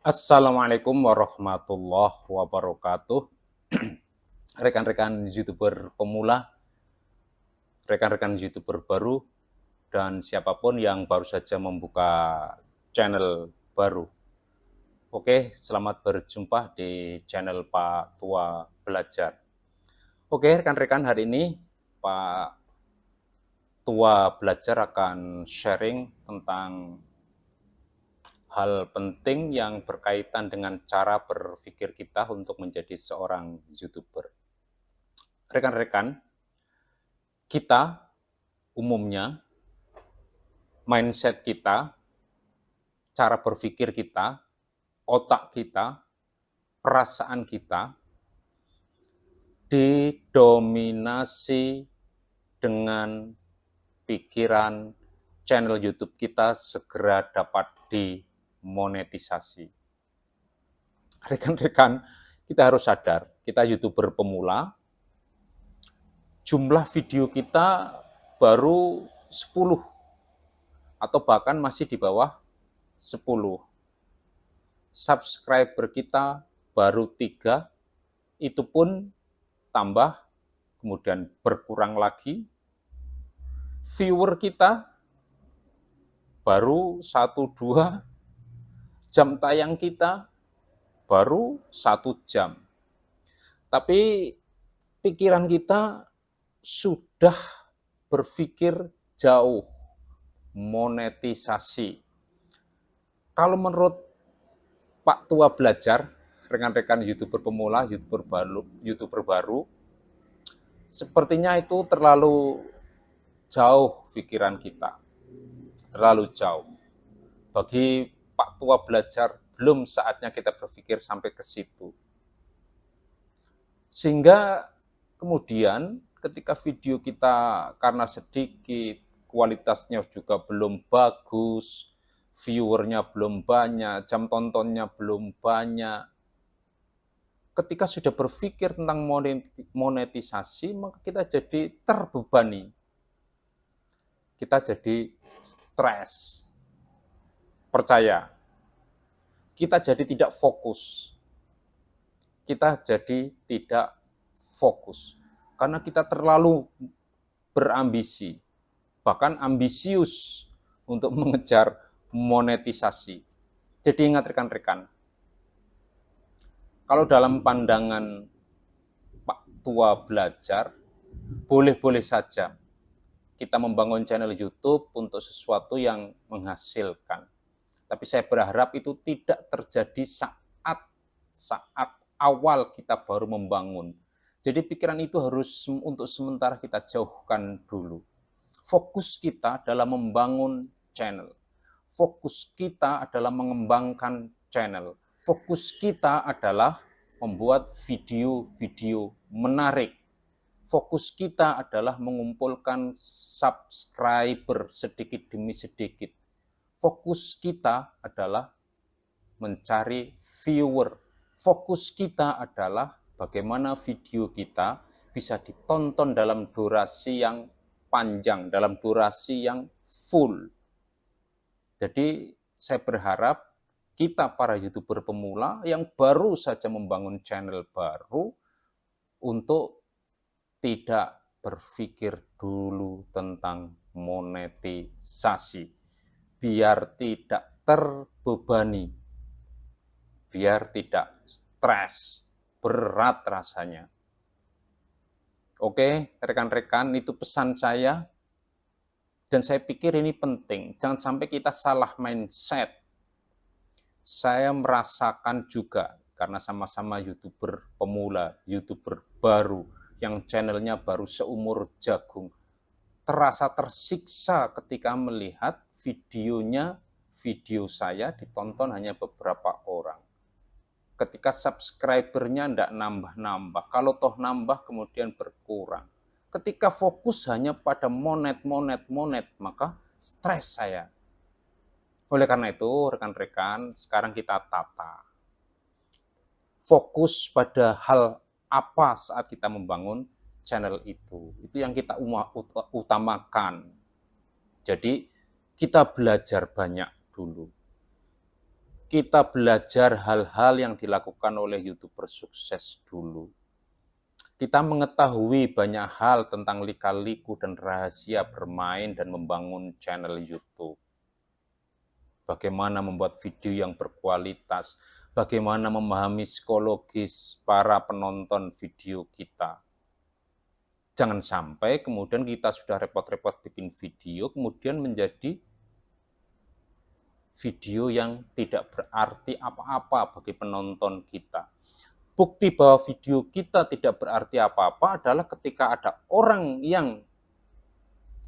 Assalamualaikum warahmatullahi wabarakatuh. Rekan-rekan YouTuber pemula, rekan-rekan YouTuber baru, dan siapapun yang baru saja membuka channel baru. Oke, selamat berjumpa di channel Pak Tua Belajar. Oke, rekan-rekan, hari ini Pak Tua Belajar akan sharing tentang hal penting yang berkaitan dengan cara berpikir kita untuk menjadi seorang YouTuber. Rekan-rekan, kita umumnya mindset kita, cara berpikir kita, otak kita, perasaan kita didominasi dengan pikiran channel YouTube kita segera dapat dimonetisasi. Rekan-rekan, kita harus sadar, kita YouTuber pemula, jumlah video kita baru 10 atau bahkan masih di bawah 10. Subscriber kita baru 3, itu pun tambah, kemudian berkurang lagi. Viewer kita baru 1-2, jam tayang kita baru 1 jam. Tapi pikiran kita sudah berpikir jauh, monetisasi. Kalau menurut Pak Tua Belajar, rekan-rekan YouTuber pemula, YouTuber baru, sepertinya itu terlalu jauh pikiran kita, terlalu jauh. Bagi Pak Tua Belajar, belum saatnya kita berpikir sampai ke situ. Sehingga kemudian ketika video kita karena sedikit, kualitasnya juga belum bagus, viewernya belum banyak, jam tontonnya belum banyak. Ketika sudah berpikir tentang monetisasi, maka kita jadi terbebani. Kita jadi stres. Percaya, kita jadi tidak fokus. Kita jadi tidak fokus. Karena kita terlalu berambisi, bahkan ambisius untuk mengejar monetisasi. Jadi ingat rekan-rekan, kalau dalam pandangan Pak Tua Belajar, boleh-boleh saja kita membangun channel YouTube untuk sesuatu yang menghasilkan. Tapi saya berharap itu tidak terjadi saat awal kita baru membangun. Jadi pikiran itu harus untuk sementara kita jauhkan dulu. Fokus kita adalah membangun channel. Fokus kita adalah mengembangkan channel. Fokus kita adalah membuat video-video menarik. Fokus kita adalah mengumpulkan subscriber sedikit demi sedikit. Fokus kita adalah mencari viewer. Fokus kita adalah bagaimana video kita bisa ditonton dalam durasi yang panjang, dalam durasi yang full. Jadi saya berharap kita para YouTuber pemula yang baru saja membangun channel baru untuk tidak berpikir dulu tentang monetisasi, biar tidak terbebani, biar tidak stres, berat rasanya. Oke, rekan-rekan, itu pesan saya, dan saya pikir ini penting. Jangan sampai kita salah mindset. Saya merasakan juga, karena sama-sama YouTuber pemula, YouTuber baru, yang channelnya baru seumur jagung, terasa tersiksa ketika melihat video saya ditonton hanya beberapa orang. Ketika subscribernya tidak nambah-nambah, kalau toh nambah kemudian berkurang. Ketika fokus hanya pada monet, maka stres saya. Oleh karena itu, rekan-rekan, sekarang kita tata. Fokus pada hal apa saat kita membangun channel itu. Itu yang kita utamakan. Jadi, kita belajar banyak dulu. Kita belajar hal-hal yang dilakukan oleh YouTuber sukses dulu. Kita mengetahui banyak hal tentang lika-liku dan rahasia bermain dan membangun channel YouTube. Bagaimana membuat video yang berkualitas, bagaimana memahami psikologis para penonton video kita. Jangan sampai kemudian kita sudah repot-repot bikin video, kemudian menjadi video yang tidak berarti apa-apa bagi penonton kita. Bukti bahwa video kita tidak berarti apa-apa adalah ketika ada orang yang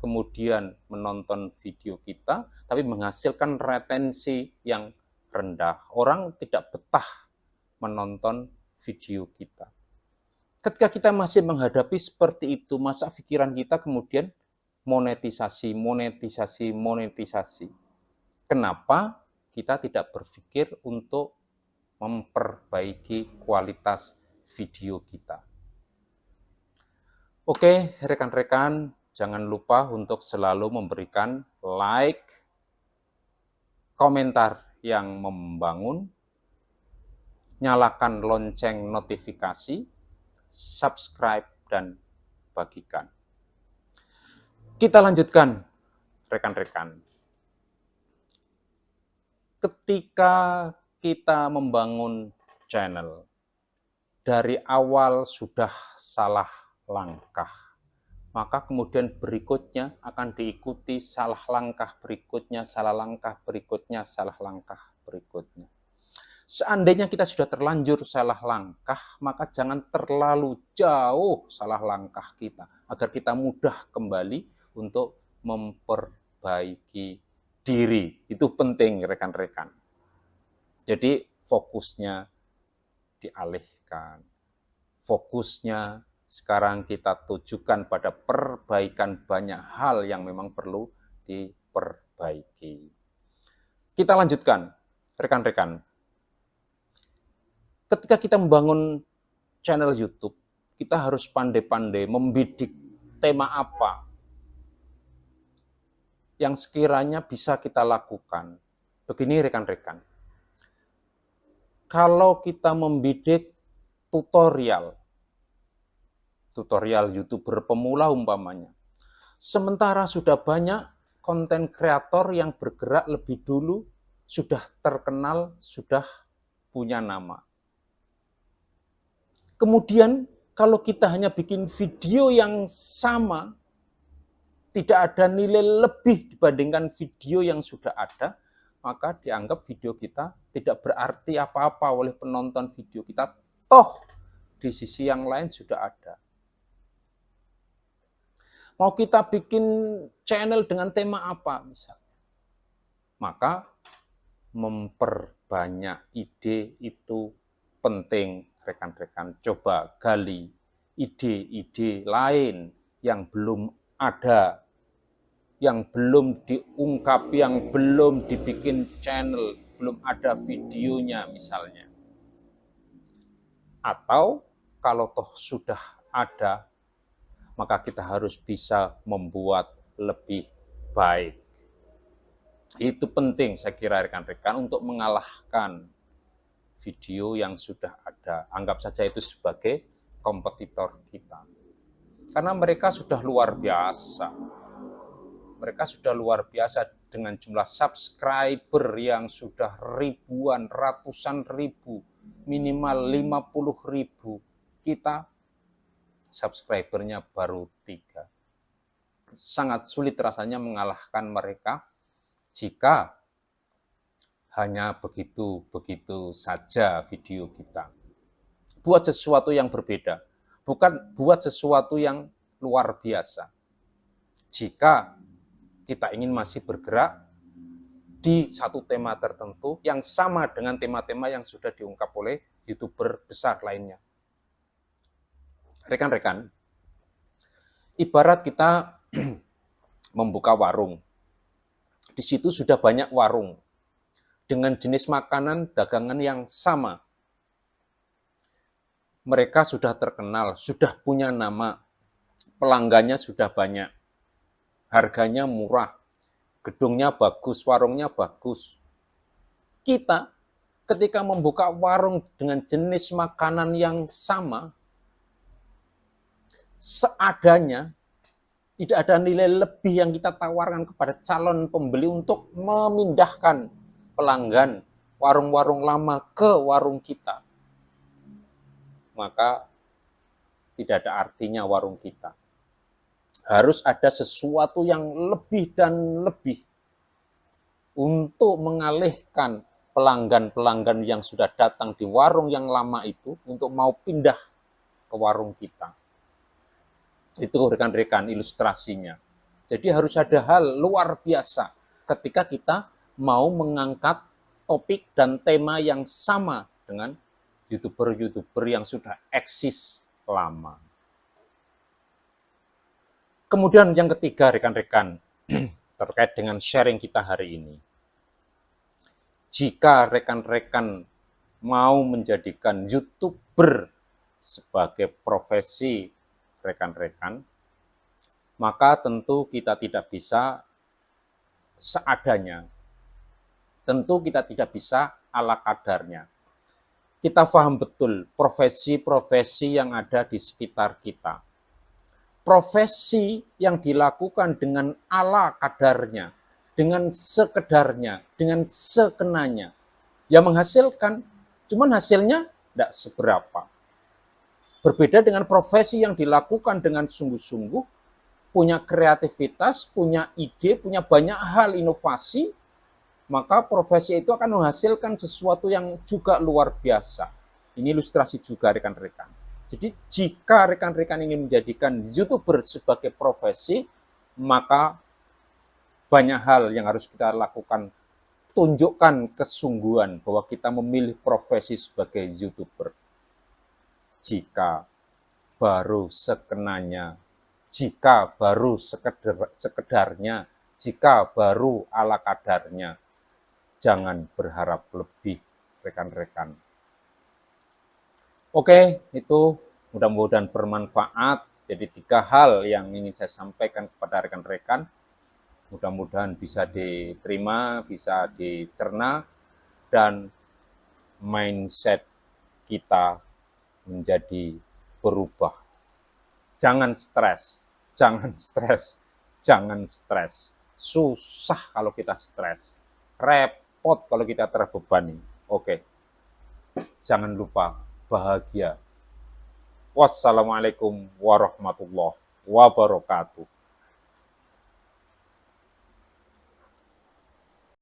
kemudian menonton video kita, tapi menghasilkan retensi yang rendah. Orang tidak betah menonton video kita. Ketika kita masih menghadapi seperti itu, masa pikiran kita kemudian monetisasi. Kenapa kita tidak berpikir untuk memperbaiki kualitas video kita? Oke, rekan-rekan, jangan lupa untuk selalu memberikan like, komentar yang membangun, nyalakan lonceng notifikasi, subscribe, dan bagikan. Kita lanjutkan, rekan-rekan. Ketika kita membangun channel, dari awal sudah salah langkah, maka kemudian berikutnya akan diikuti salah langkah berikutnya, salah langkah berikutnya, salah langkah berikutnya. Seandainya kita sudah terlanjur salah langkah, maka jangan terlalu jauh salah langkah kita, agar kita mudah kembali untuk memperbaiki diri. Itu penting, rekan-rekan. Jadi fokusnya dialihkan. Fokusnya sekarang kita tujukan pada perbaikan banyak hal yang memang perlu diperbaiki. Kita lanjutkan, rekan-rekan. Ketika kita membangun channel YouTube, kita harus pandai-pandai membidik tema apa yang sekiranya bisa kita lakukan. Begini rekan-rekan, kalau kita membidik tutorial YouTuber pemula umpamanya, sementara sudah banyak konten kreator yang bergerak lebih dulu, sudah terkenal, sudah punya nama. Kemudian kalau kita hanya bikin video yang sama, tidak ada nilai lebih dibandingkan video yang sudah ada, maka dianggap video kita tidak berarti apa-apa oleh penonton video kita. Toh, di sisi yang lain sudah ada. Mau kita bikin channel dengan tema apa misalnya? Maka memperbanyak ide itu penting. Rekan-rekan, coba gali ide-ide lain yang belum ada, yang belum diungkap, yang belum dibikin channel, belum ada videonya misalnya. Atau kalau toh sudah ada, maka kita harus bisa membuat lebih baik. Itu penting saya kira rekan-rekan untuk mengalahkan video yang sudah ada. Anggap saja itu sebagai kompetitor kita. Karena mereka sudah luar biasa. Mereka sudah luar biasa dengan jumlah subscriber yang sudah ribuan, ratusan ribu, minimal 50.000. Kita subscribernya baru 3. Sangat sulit rasanya mengalahkan mereka jika hanya begitu-begitu saja video kita. Buat sesuatu yang berbeda, bukan buat sesuatu yang luar biasa. Jika kita ingin masih bergerak di satu tema tertentu yang sama dengan tema-tema yang sudah diungkap oleh YouTuber besar lainnya. Rekan-rekan, ibarat kita membuka warung. Di situ sudah banyak warung dengan jenis makanan dagangan yang sama. Mereka sudah terkenal, sudah punya nama, pelanggannya sudah banyak, harganya murah, gedungnya bagus, warungnya bagus. Kita ketika membuka warung dengan jenis makanan yang sama, seadanya, tidak ada nilai lebih yang kita tawarkan kepada calon pembeli untuk memindahkan pelanggan warung-warung lama ke warung kita. Maka tidak ada artinya warung kita. Harus ada sesuatu yang lebih dan lebih untuk mengalihkan pelanggan-pelanggan yang sudah datang di warung yang lama itu untuk mau pindah ke warung kita. Itu rekan-rekan ilustrasinya. Jadi harus ada hal luar biasa ketika kita mau mengangkat topik dan tema yang sama dengan YouTuber-YouTuber yang sudah eksis lama. Kemudian yang ketiga rekan-rekan, terkait dengan sharing kita hari ini. Jika rekan-rekan mau menjadikan YouTuber sebagai profesi rekan-rekan, maka tentu kita tidak bisa seadanya. Tentu kita tidak bisa ala kadarnya. Kita paham betul profesi-profesi yang ada di sekitar kita. Profesi yang dilakukan dengan ala kadarnya, dengan sekedarnya, dengan sekenanya. Yang menghasilkan, cuman hasilnya tidak seberapa. Berbeda dengan profesi yang dilakukan dengan sungguh-sungguh, punya kreativitas, punya ide, punya banyak hal inovasi, maka profesi itu akan menghasilkan sesuatu yang juga luar biasa. Ini ilustrasi juga rekan-rekan. Jadi jika rekan-rekan ingin menjadikan YouTuber sebagai profesi, maka banyak hal yang harus kita lakukan. Tunjukkan kesungguhan bahwa kita memilih profesi sebagai YouTuber. Jika baru sekenanya, jika baru sekedarnya, jika baru ala kadarnya, jangan berharap lebih, rekan-rekan. Oke, itu mudah-mudahan bermanfaat. Jadi 3 hal yang ingin saya sampaikan kepada rekan-rekan. Mudah-mudahan bisa diterima, bisa dicerna, dan mindset kita menjadi berubah. Jangan stres, jangan stres, jangan stres. Susah kalau kita stres, repot kalau kita terbebani. Oke, jangan lupa bahagia. Wassalamualaikum warahmatullahi wabarakatuh.